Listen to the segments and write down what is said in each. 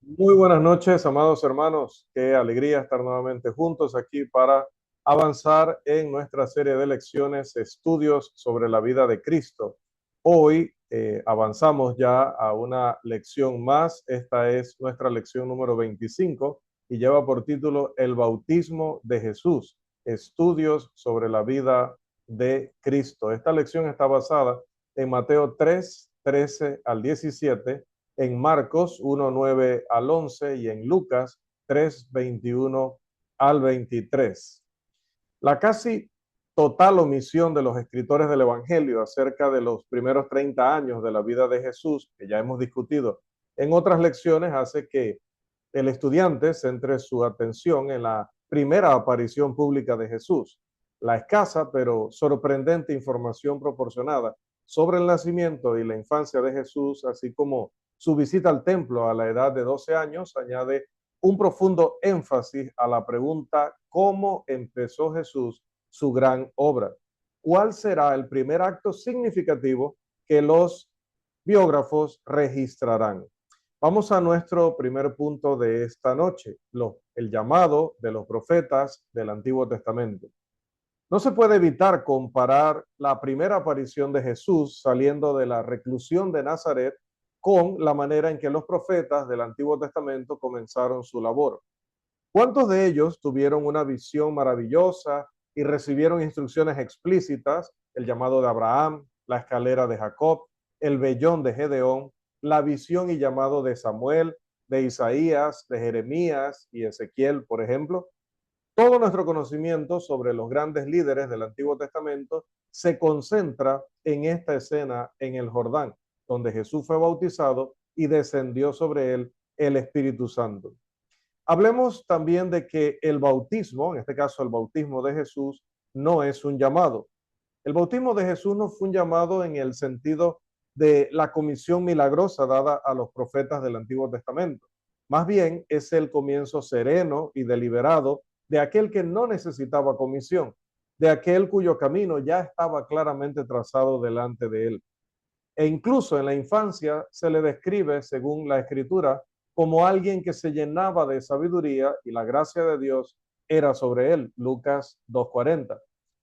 Muy buenas noches, amados hermanos. Qué alegría estar nuevamente juntos aquí para avanzar en nuestra serie de lecciones, estudios sobre la vida de Cristo. Hoy avanzamos ya a una lección más. Esta es nuestra lección número 25 y lleva por título El bautismo de Jesús, estudios sobre la vida de Cristo. Esta lección está basada en Mateo 3, 13 al 17, en Marcos 1, 9 al 11 y en Lucas 3, 21 al 23. La casi total omisión de los escritores del Evangelio acerca de los primeros 30 años de la vida de Jesús, que ya hemos discutido en otras lecciones, hace que el estudiante centre su atención en la primera aparición pública de Jesús, la escasa pero sorprendente información proporcionada sobre el nacimiento y la infancia de Jesús, así como su visita al templo a la edad de 12 años, añade un profundo énfasis a la pregunta ¿cómo empezó Jesús su gran obra? ¿Cuál será el primer acto significativo que los biógrafos registrarán? Vamos a nuestro primer punto de esta noche, el llamado de los profetas del Antiguo Testamento. No se puede evitar comparar la primera aparición de Jesús saliendo de la reclusión de Nazaret con la manera en que los profetas del Antiguo Testamento comenzaron su labor. ¿Cuántos de ellos tuvieron una visión maravillosa y recibieron instrucciones explícitas, el llamado de Abraham, la escalera de Jacob, el vellón de Gedeón, la visión y llamado de Samuel, de Isaías, de Jeremías y Ezequiel, por ejemplo? Todo nuestro conocimiento sobre los grandes líderes del Antiguo Testamento se concentra en esta escena en el Jordán, donde Jesús fue bautizado y descendió sobre él el Espíritu Santo. Hablemos también de que el bautismo, en este caso el bautismo de Jesús, no es un llamado. El bautismo de Jesús no fue un llamado en el sentido de la comisión milagrosa dada a los profetas del Antiguo Testamento. Más bien es el comienzo sereno y deliberado de aquel que no necesitaba comisión, de aquel cuyo camino ya estaba claramente trazado delante de él. E incluso en la infancia se le describe, según la Escritura, como alguien que se llenaba de sabiduría y la gracia de Dios era sobre él. Lucas 2:40.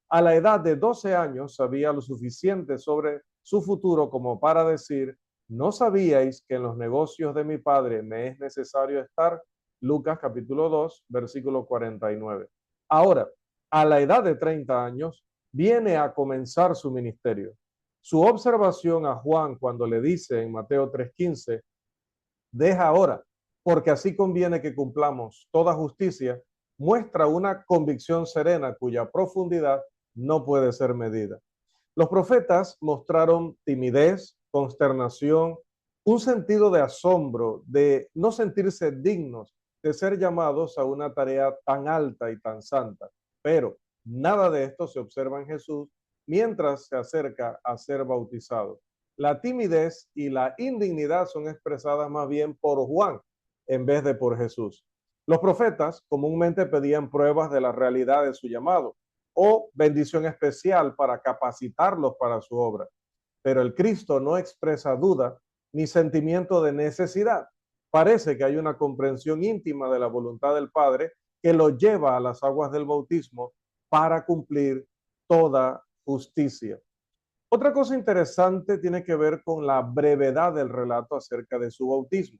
A la edad de 12 años sabía lo suficiente sobre su futuro como para decir, ¿no sabíais que en los negocios de mi padre me es necesario estar? Lucas capítulo 2, versículo 49. Ahora, a la edad de 30 años, viene a comenzar su ministerio. Su observación a Juan cuando le dice en Mateo 3:15, deja ahora, porque así conviene que cumplamos toda justicia, muestra una convicción serena cuya profundidad no puede ser medida. Los profetas mostraron timidez, consternación, un sentido de asombro, de no sentirse dignos de ser llamados a una tarea tan alta y tan santa. Pero nada de esto se observa en Jesús mientras se acerca a ser bautizado. La timidez y la indignidad son expresadas más bien por Juan en vez de por Jesús. Los profetas comúnmente pedían pruebas de la realidad de su llamado o bendición especial para capacitarlos para su obra. Pero el Cristo no expresa duda ni sentimiento de necesidad. Parece que hay una comprensión íntima de la voluntad del Padre que lo lleva a las aguas del bautismo para cumplir toda justicia. Otra cosa interesante tiene que ver con la brevedad del relato acerca de su bautismo.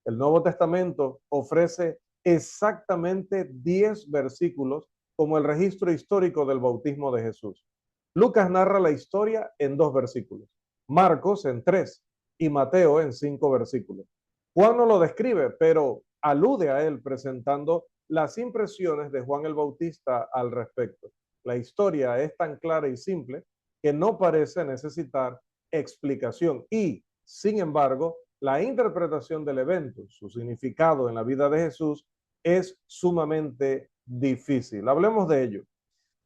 El Nuevo Testamento ofrece exactamente 10 versículos como el registro histórico del bautismo de Jesús. Lucas narra la historia en 2 versículos, Marcos en 3 y Mateo en 5 versículos. Juan no lo describe, pero alude a él presentando las impresiones de Juan el Bautista al respecto. La historia es tan clara y simple que no parece necesitar explicación y, sin embargo, la interpretación del evento, su significado en la vida de Jesús, es sumamente difícil. Hablemos de ello.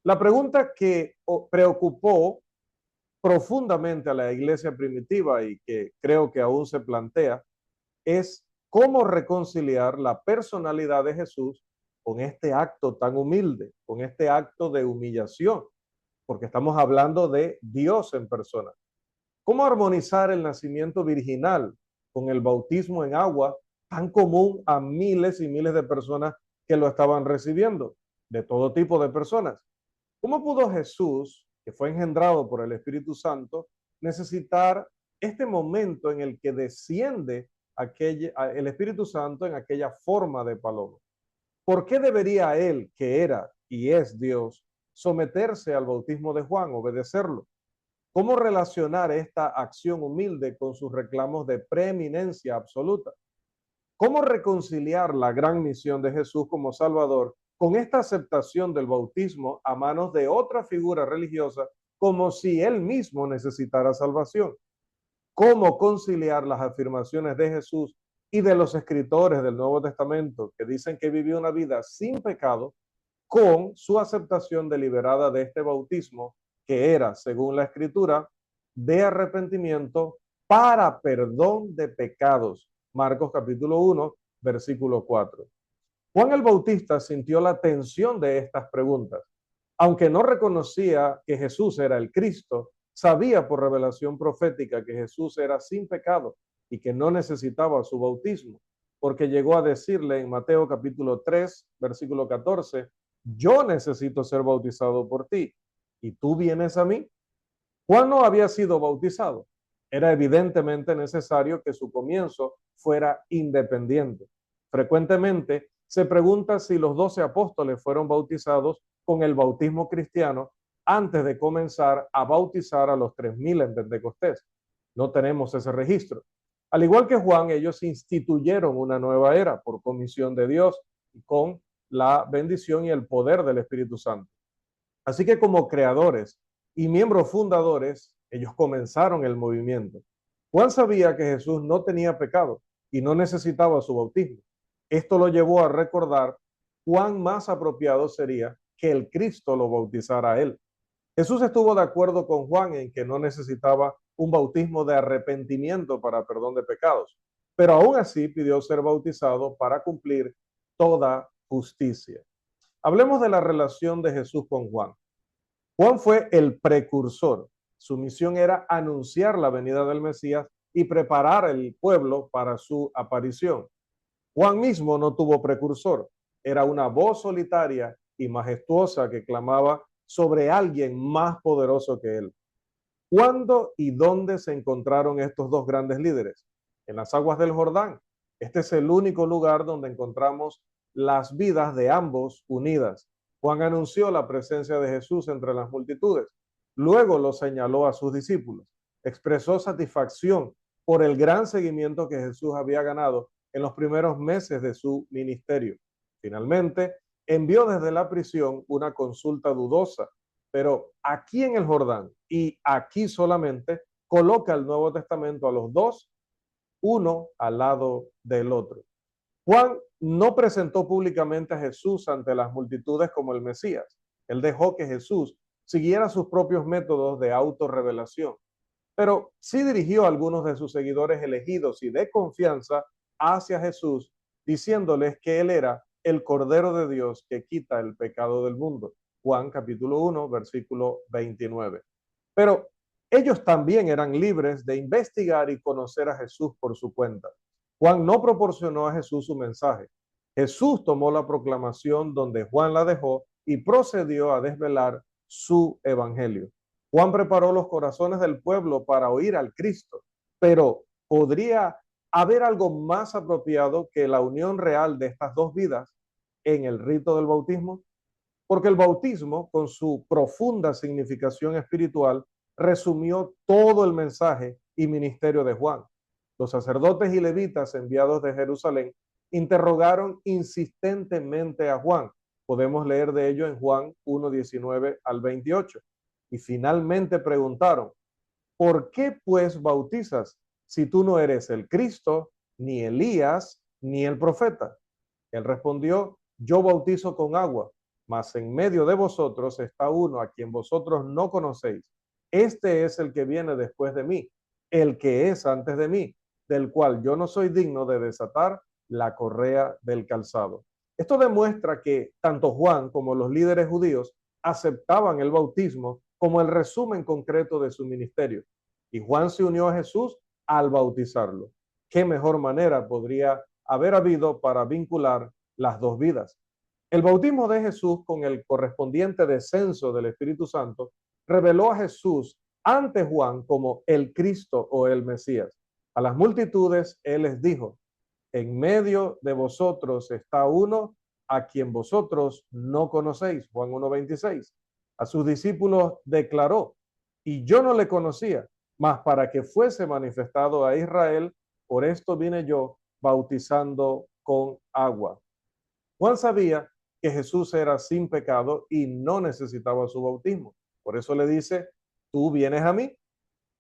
La pregunta que preocupó profundamente a la iglesia primitiva y que creo que aún se plantea es cómo reconciliar la personalidad de Jesús con este acto tan humilde, con este acto de humillación, porque estamos hablando de Dios en persona. ¿Cómo armonizar el nacimiento virginal con el bautismo en agua tan común a miles y miles de personas que lo estaban recibiendo, de todo tipo de personas. ¿Cómo pudo Jesús, que fue engendrado por el Espíritu Santo, necesitar este momento en el que desciende el Espíritu Santo en aquella forma de paloma? ¿Por qué debería él, que era y es Dios, someterse al bautismo de Juan, obedecerlo? ¿Cómo relacionar esta acción humilde con sus reclamos de preeminencia absoluta? ¿Cómo reconciliar la gran misión de Jesús como Salvador con esta aceptación del bautismo a manos de otra figura religiosa como si él mismo necesitara salvación? ¿Cómo conciliar las afirmaciones de Jesús y de los escritores del Nuevo Testamento que dicen que vivió una vida sin pecado con su aceptación deliberada de este bautismo que era, según la Escritura, de arrepentimiento para perdón de pecados? Marcos capítulo 1, versículo 4. Juan el Bautista sintió la tensión de estas preguntas. Aunque no reconocía que Jesús era el Cristo, sabía por revelación profética que Jesús era sin pecado y que no necesitaba su bautismo, porque llegó a decirle en Mateo capítulo 3, versículo 14, yo necesito ser bautizado por ti, ¿y tú vienes a mí? Juan no había sido bautizado. Era evidentemente necesario que su comienzo fuera independiente. Frecuentemente se pregunta si los 12 apóstoles fueron bautizados con el bautismo cristiano antes de comenzar a bautizar a los 3000 en Pentecostés. No tenemos ese registro. Al igual que Juan, ellos instituyeron una nueva era por comisión de Dios y con la bendición y el poder del Espíritu Santo. Así que como creadores y miembros fundadores, ellos comenzaron el movimiento. Juan sabía que Jesús no tenía pecado y no necesitaba su bautismo. Esto lo llevó a recordar cuán más apropiado sería que el Cristo lo bautizara a él. Jesús estuvo de acuerdo con Juan en que no necesitaba un bautismo de arrepentimiento para perdón de pecados, pero aún así pidió ser bautizado para cumplir toda justicia. Hablemos de la relación de Jesús con Juan. Juan fue el precursor. Su misión era anunciar la venida del Mesías y preparar el pueblo para su aparición. Juan mismo no tuvo precursor. Era una voz solitaria y majestuosa que clamaba sobre alguien más poderoso que él. ¿Cuándo y dónde se encontraron estos dos grandes líderes? En las aguas del Jordán. Este es el único lugar donde encontramos las vidas de ambos unidas. Juan anunció la presencia de Jesús entre las multitudes. Luego lo señaló a sus discípulos. Expresó satisfacción por el gran seguimiento que Jesús había ganado en los primeros meses de su ministerio. Finalmente, envió desde la prisión una consulta dudosa, pero aquí en el Jordán y aquí solamente coloca el Nuevo Testamento a los dos, uno al lado del otro. Juan no presentó públicamente a Jesús ante las multitudes como el Mesías. Él dejó que Jesús siguiera sus propios métodos de autorrevelación, pero sí dirigió a algunos de sus seguidores elegidos y de confianza hacia Jesús, diciéndoles que él era el Cordero de Dios que quita el pecado del mundo. Juan capítulo 1, versículo 29. Pero ellos también eran libres de investigar y conocer a Jesús por su cuenta. Juan no proporcionó a Jesús su mensaje. Jesús tomó la proclamación donde Juan la dejó y procedió a desvelar su evangelio. Juan preparó los corazones del pueblo para oír al Cristo, pero ¿podría haber algo más apropiado que la unión real de estas dos vidas en el rito del bautismo? Porque el bautismo, con su profunda significación espiritual, resumió todo el mensaje y ministerio de Juan. Los sacerdotes y levitas enviados de Jerusalén interrogaron insistentemente a Juan. Podemos leer de ello en Juan 1:19 al 28. Y finalmente preguntaron, ¿por qué pues bautizas si tú no eres el Cristo, ni Elías, ni el profeta? Él respondió, yo bautizo con agua, mas en medio de vosotros está uno a quien vosotros no conocéis. Este es el que viene después de mí, el que es antes de mí, del cual yo no soy digno de desatar la correa del calzado. Esto demuestra que tanto Juan como los líderes judíos aceptaban el bautismo como el resumen concreto de su ministerio. Y Juan se unió a Jesús al bautizarlo. ¿Qué mejor manera podría haber habido para vincular las dos vidas. El bautismo de Jesús con el correspondiente descenso del Espíritu Santo reveló a Jesús ante Juan como el Cristo o el Mesías. A las multitudes él les dijo: en medio de vosotros está uno a quien vosotros no conocéis. Juan 1:26. A sus discípulos declaró: y yo no le conocía, mas para que fuese manifestado a Israel, por esto vine yo bautizando con agua. Juan sabía que Jesús era sin pecado y no necesitaba su bautismo. Por eso le dice: tú vienes a mí.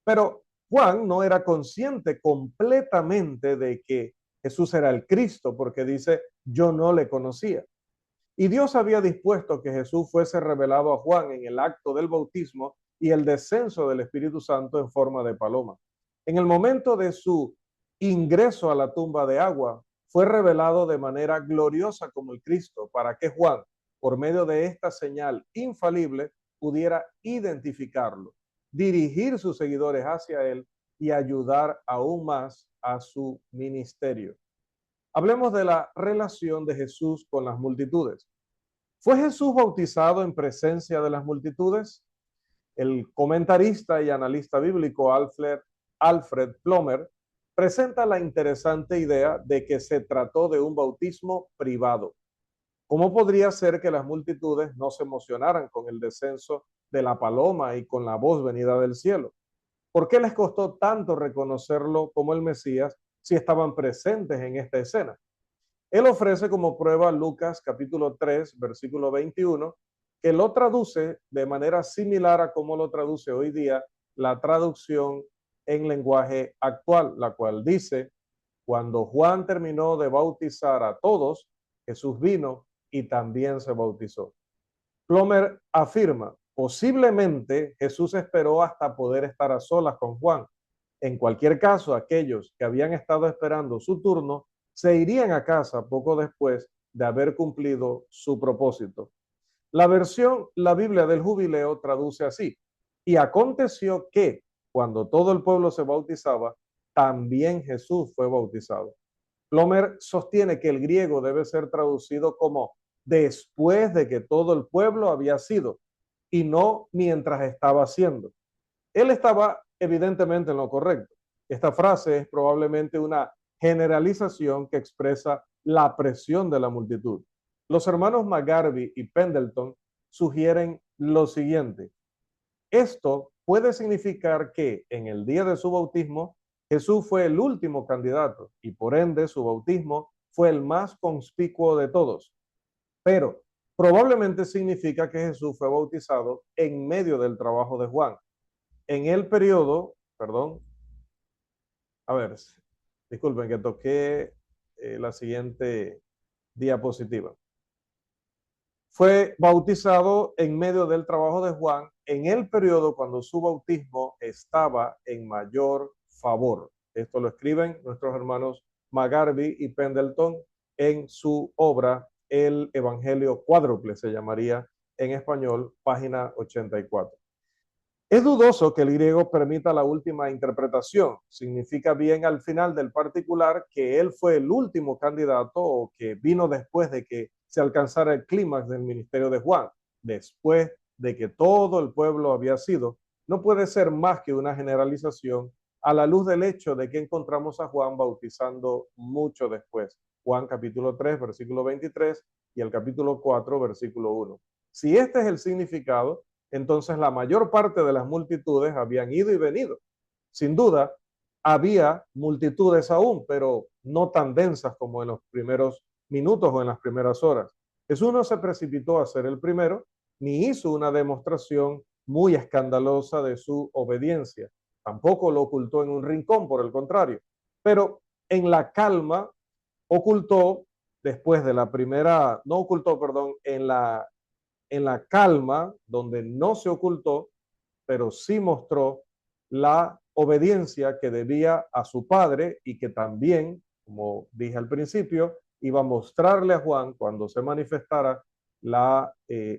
Pero Juan no era consciente completamente de que Jesús era el Cristo, porque dice: yo no le conocía. Y Dios había dispuesto que Jesús fuese revelado a Juan en el acto del bautismo y el descenso del Espíritu Santo en forma de paloma. En el momento de su ingreso a la tumba de agua, fue revelado de manera gloriosa como el Cristo, para que Juan, por medio de esta señal infalible, pudiera identificarlo, dirigir sus seguidores hacia él y ayudar aún más a su ministerio. Hablemos de la relación de Jesús con las multitudes. ¿Fue Jesús bautizado en presencia de las multitudes? El comentarista y analista bíblico Alfred Plomer presenta la interesante idea de que se trató de un bautismo privado. ¿Cómo podría ser que las multitudes no se emocionaran con el descenso de la paloma y con la voz venida del cielo? ¿Por qué les costó tanto reconocerlo como el Mesías si estaban presentes en esta escena? Él ofrece como prueba Lucas capítulo 3, versículo 21, que lo traduce de manera similar a como lo traduce hoy día la traducción en lenguaje actual, la cual dice: cuando Juan terminó de bautizar a todos, Jesús vino y también se bautizó. Plomer afirma: posiblemente Jesús esperó hasta poder estar a solas con Juan. En cualquier caso, aquellos que habían estado esperando su turno se irían a casa poco después de haber cumplido su propósito. La Biblia del Jubileo traduce así: y aconteció que cuando todo el pueblo se bautizaba, también Jesús fue bautizado. Plomer sostiene que el griego debe ser traducido como después de que todo el pueblo había sido, y no mientras estaba siendo. Él estaba evidentemente en lo correcto. Esta frase es probablemente una generalización que expresa la presión de la multitud. Los hermanos McGarvey y Pendleton sugieren lo siguiente: esto puede significar que en el día de su bautismo Jesús fue el último candidato y por ende su bautismo fue el más conspicuo de todos. Pero probablemente significa que Jesús fue bautizado en medio del trabajo de Juan. En el periodo, perdón, a ver, disculpen que toqué la siguiente diapositiva. Fue bautizado en medio del trabajo de Juan en el periodo cuando su bautismo estaba en mayor favor. Esto lo escriben nuestros hermanos McGarvey y Pendleton en su obra El Evangelio Cuádruple, se llamaría en español, página 84. Es dudoso que el griego permita la última interpretación. Significa bien al final del particular que él fue el último candidato o que vino después de que se alcanzara el clímax del ministerio de Juan, después de que todo el pueblo había sido. No puede ser más que una generalización a la luz del hecho de que encontramos a Juan bautizando mucho después. Juan capítulo 3, versículo 23 y el capítulo 4, versículo 1. Si este es el significado, entonces la mayor parte de las multitudes habían ido y venido. Sin duda, había multitudes aún, pero no tan densas como en los primeros minutos o en las primeras horas. Jesús no se precipitó a ser el primero, ni hizo una demostración muy escandalosa de su obediencia. Tampoco lo ocultó en un rincón, por el contrario. Pero en la calma ocultó, después de la primera, no ocultó, perdón, en la calma, donde no se ocultó, pero sí mostró la obediencia que debía a su padre y que también, como dije al principio, iba a mostrarle a Juan cuando se manifestara la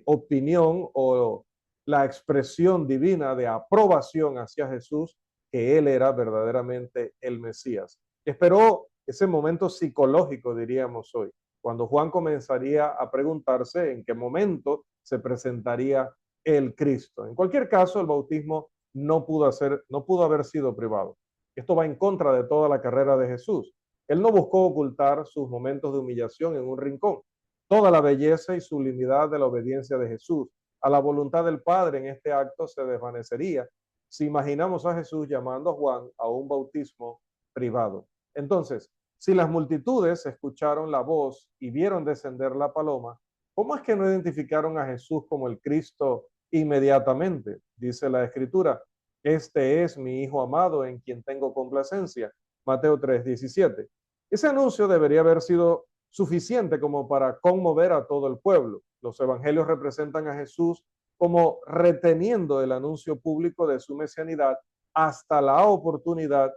opinión o la expresión divina de aprobación hacia Jesús, que él era verdaderamente el Mesías. Esperó ese momento psicológico, diríamos hoy, cuando Juan comenzaría a preguntarse en qué momento se presentaría el Cristo. En cualquier caso, el bautismo no pudo haber sido privado. Esto va en contra de toda la carrera de Jesús. Él no buscó ocultar sus momentos de humillación en un rincón. Toda la belleza y sublimidad de la obediencia de Jesús a la voluntad del Padre en este acto se desvanecería si imaginamos a Jesús llamando a Juan a un bautismo privado. Entonces, si las multitudes escucharon la voz y vieron descender la paloma, ¿cómo es que no identificaron a Jesús como el Cristo inmediatamente? Dice la Escritura, este es mi Hijo amado en quien tengo complacencia. Mateo 3:17. Ese anuncio debería haber sido suficiente como para conmover a todo el pueblo. Los evangelios representan a Jesús como reteniendo el anuncio público de su mesianidad hasta la oportunidad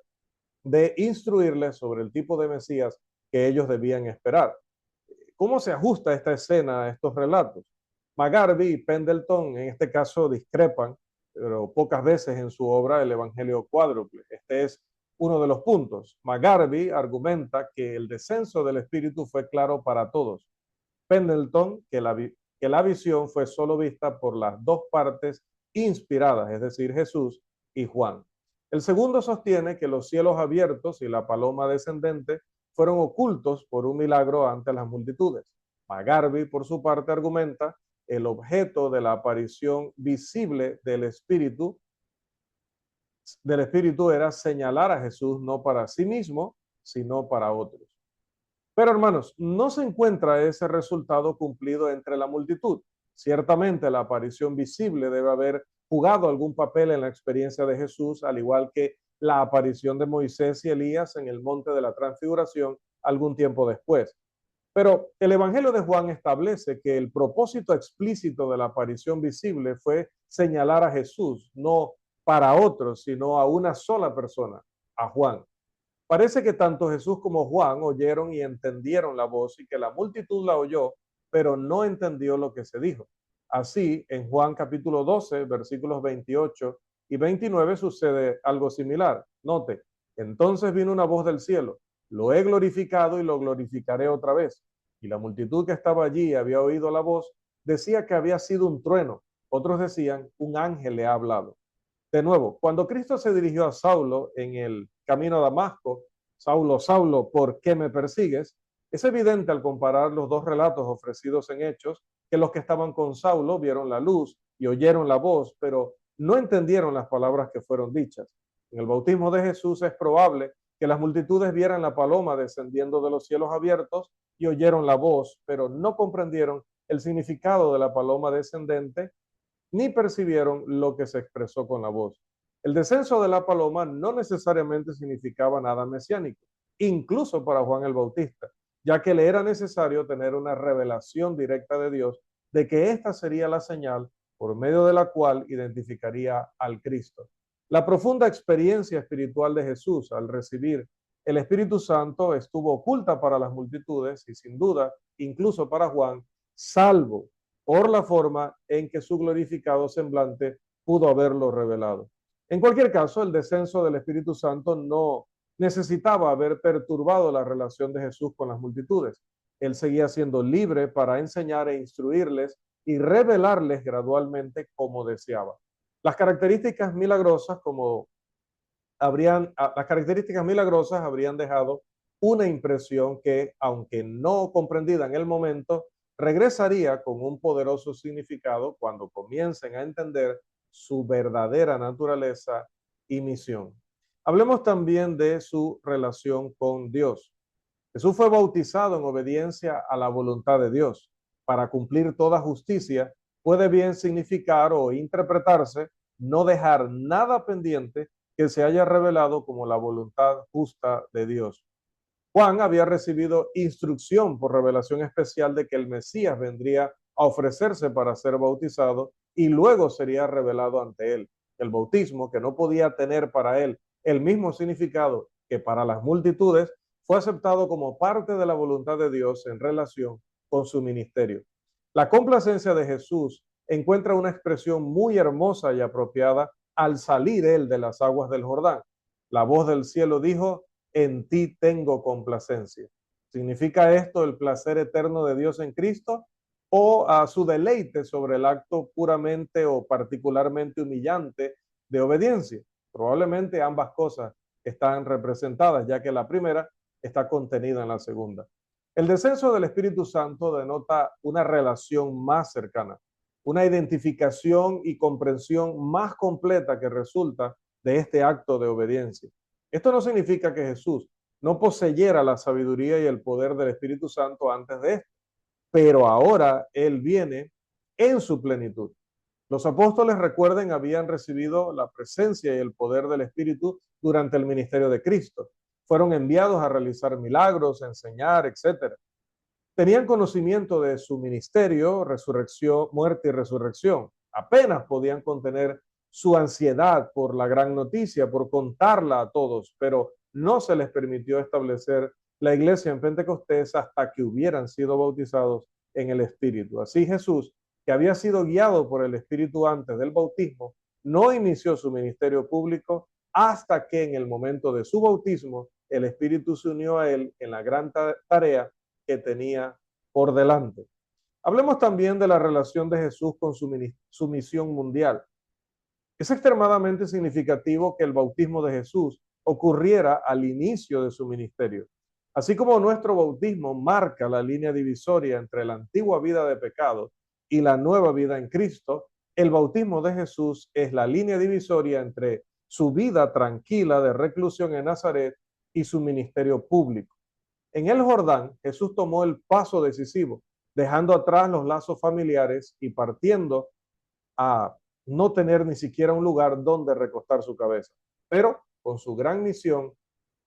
de instruirles sobre el tipo de Mesías que ellos debían esperar. ¿Cómo se ajusta esta escena a estos relatos? McGarvey y Pendleton en este caso discrepan, pero pocas veces en su obra El Evangelio Cuádruple. Este es uno de los puntos. McGarvey argumenta que el descenso del Espíritu fue claro para todos. Pendleton, que la visión fue solo vista por las dos partes inspiradas, es decir, Jesús y Juan. El segundo sostiene que los cielos abiertos y la paloma descendente fueron ocultos por un milagro ante las multitudes. McGarvey, por su parte, argumenta el objeto de la aparición visible del Espíritu era señalar a Jesús no para sí mismo, sino para otros. Pero hermanos, no se encuentra ese resultado cumplido entre la multitud. Ciertamente la aparición visible debe haber jugado algún papel en la experiencia de Jesús, al igual que la aparición de Moisés y Elías en el monte de la transfiguración algún tiempo después. Pero el Evangelio de Juan establece que el propósito explícito de la aparición visible fue señalar a Jesús, no para otros, sino a una sola persona, a Juan. Parece que tanto Jesús como Juan oyeron y entendieron la voz y que la multitud la oyó, pero no entendió lo que se dijo. Así, en Juan capítulo 12, versículos 28 y 29 sucede algo similar. Note, entonces vino una voz del cielo, lo he glorificado y lo glorificaré otra vez. Y la multitud que estaba allí había oído la voz, decía que había sido un trueno. Otros decían, un ángel le ha hablado. De nuevo, cuando Cristo se dirigió a Saulo en el camino a Damasco, Saulo, Saulo, ¿por qué me persigues? Es evidente al comparar los dos relatos ofrecidos en Hechos que los que estaban con Saulo vieron la luz y oyeron la voz, pero no entendieron las palabras que fueron dichas. En el bautismo de Jesús es probable que las multitudes vieran la paloma descendiendo de los cielos abiertos y oyeron la voz, pero no comprendieron el significado de la paloma descendente ni percibieron lo que se expresó con la voz. El descenso de la paloma no necesariamente significaba nada mesiánico, incluso para Juan el Bautista, ya que le era necesario tener una revelación directa de Dios de que esta sería la señal por medio de la cual identificaría al Cristo. La profunda experiencia espiritual de Jesús al recibir el Espíritu Santo estuvo oculta para las multitudes y sin duda, incluso para Juan, salvo por la forma en que su glorificado semblante pudo haberlo revelado. En cualquier caso, el descenso del Espíritu Santo no necesitaba haber perturbado la relación de Jesús con las multitudes. Él seguía siendo libre para enseñar e instruirles y revelarles gradualmente como deseaba. Las características milagrosas habrían dejado una impresión que, aunque no comprendida en el momento, regresaría con un poderoso significado cuando comiencen a entender su verdadera naturaleza y misión. Hablemos también de su relación con Dios. Jesús fue bautizado en obediencia a la voluntad de Dios. Para cumplir toda justicia puede bien significar o interpretarse no dejar nada pendiente que se haya revelado como la voluntad justa de Dios. Juan había recibido instrucción por revelación especial de que el Mesías vendría a ofrecerse para ser bautizado y luego sería revelado ante él. El bautismo, que no podía tener para él el mismo significado que para las multitudes, fue aceptado como parte de la voluntad de Dios en relación con su ministerio. La complacencia de Jesús encuentra una expresión muy hermosa y apropiada al salir él de las aguas del Jordán. La voz del cielo dijo, en ti tengo complacencia. ¿Significa esto el placer eterno de Dios en Cristo o a su deleite sobre el acto puramente o particularmente humillante de obediencia? Probablemente ambas cosas están representadas, ya que la primera está contenida en la segunda. El descenso del Espíritu Santo denota una relación más cercana, una identificación y comprensión más completa que resulta de este acto de obediencia. Esto no significa que Jesús no poseyera la sabiduría y el poder del Espíritu Santo antes de esto, pero ahora Él viene en su plenitud. Los apóstoles, recuerden, habían recibido la presencia y el poder del Espíritu durante el ministerio de Cristo. Fueron enviados a realizar milagros, enseñar, etcétera. Tenían conocimiento de su ministerio, resurrección, muerte y resurrección. Apenas podían contener su ansiedad por la gran noticia, por contarla a todos, pero no se les permitió establecer la iglesia en Pentecostés hasta que hubieran sido bautizados en el Espíritu. Así Jesús, que había sido guiado por el Espíritu antes del bautismo, no inició su ministerio público hasta que en el momento de su bautismo el Espíritu se unió a él en la gran tarea que tenía por delante. Hablemos también de la relación de Jesús con su misión mundial. Es extremadamente significativo que el bautismo de Jesús ocurriera al inicio de su ministerio. Así como nuestro bautismo marca la línea divisoria entre la antigua vida de pecado y la nueva vida en Cristo, el bautismo de Jesús es la línea divisoria entre su vida tranquila de reclusión en Nazaret y su ministerio público. En el Jordán, Jesús tomó el paso decisivo, dejando atrás los lazos familiares y partiendo a no tener ni siquiera un lugar donde recostar su cabeza, pero con su gran misión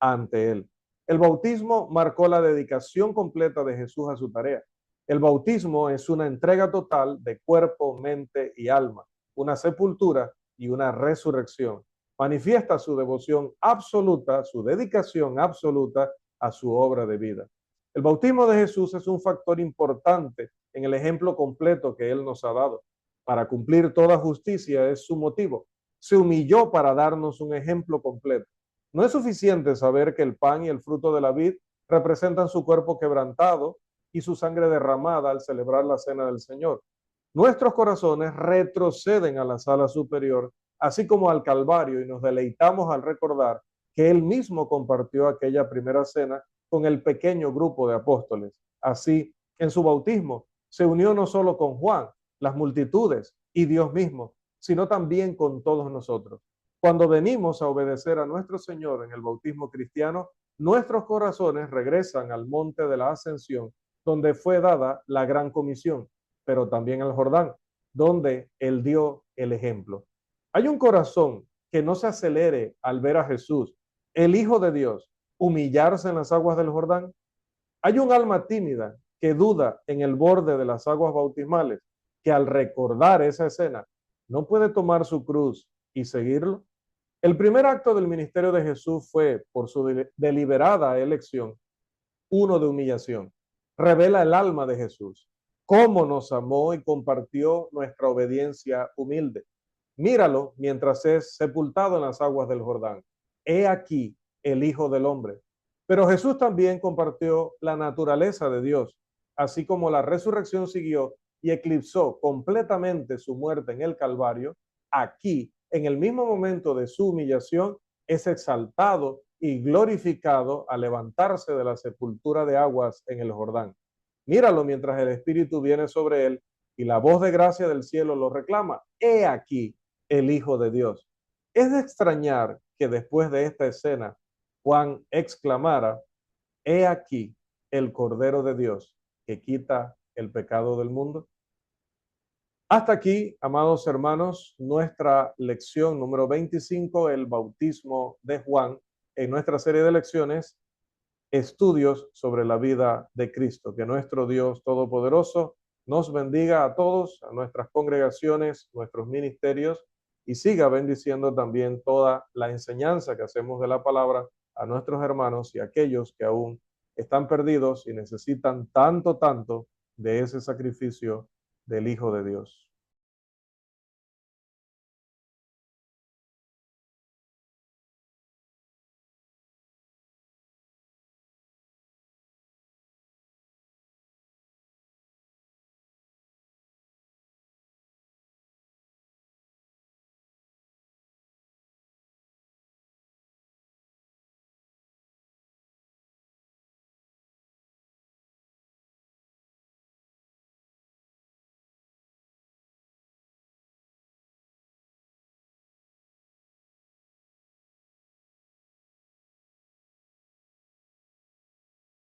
ante él. El bautismo marcó la dedicación completa de Jesús a su tarea. El bautismo es una entrega total de cuerpo, mente y alma, una sepultura y una resurrección. Manifiesta su devoción absoluta, su dedicación absoluta a su obra de vida. El bautismo de Jesús es un factor importante en el ejemplo completo que Él nos ha dado. Para cumplir toda justicia es su motivo. Se humilló para darnos un ejemplo completo. No es suficiente saber que el pan y el fruto de la vid representan su cuerpo quebrantado y su sangre derramada al celebrar la cena del Señor. Nuestros corazones retroceden a la sala superior, así como al Calvario, y nos deleitamos al recordar que Él mismo compartió aquella primera cena con el pequeño grupo de apóstoles. Así, en su bautismo, se unió no solo con Juan, las multitudes y Dios mismo, sino también con todos nosotros. Cuando venimos a obedecer a nuestro Señor en el bautismo cristiano, nuestros corazones regresan al monte de la Ascensión, donde fue dada la gran comisión, pero también al Jordán, donde Él dio el ejemplo. Hay un corazón que no se acelere al ver a Jesús, el Hijo de Dios, humillarse en las aguas del Jordán. Hay un alma tímida que duda en el borde de las aguas bautismales, que al recordar esa escena no puede tomar su cruz y seguirlo. El primer acto del ministerio de Jesús fue, por su deliberada elección, uno de humillación. Revela el alma de Jesús, cómo nos amó y compartió nuestra obediencia humilde. Míralo mientras es sepultado en las aguas del Jordán. He aquí el Hijo del Hombre. Pero Jesús también compartió la naturaleza de Dios, así como la resurrección siguió y eclipsó completamente su muerte en el Calvario. Aquí, en el mismo momento de su humillación, es exaltado y glorificado al levantarse de la sepultura de aguas en el Jordán. Míralo mientras el Espíritu viene sobre él y la voz de gracia del cielo lo reclama. He aquí el Hijo de Dios. Es de extrañar que después de esta escena Juan exclamara: he aquí el Cordero de Dios que quita el pecado del mundo. Hasta aquí, amados hermanos, nuestra lección número 25, el bautismo de Juan, en nuestra serie de lecciones, estudios sobre la vida de Cristo. Que nuestro Dios Todopoderoso nos bendiga a todos, a nuestras congregaciones, nuestros ministerios, y siga bendiciendo también toda la enseñanza que hacemos de la palabra a nuestros hermanos y a aquellos que aún están perdidos y necesitan tanto de ese sacrificio del Hijo de Dios.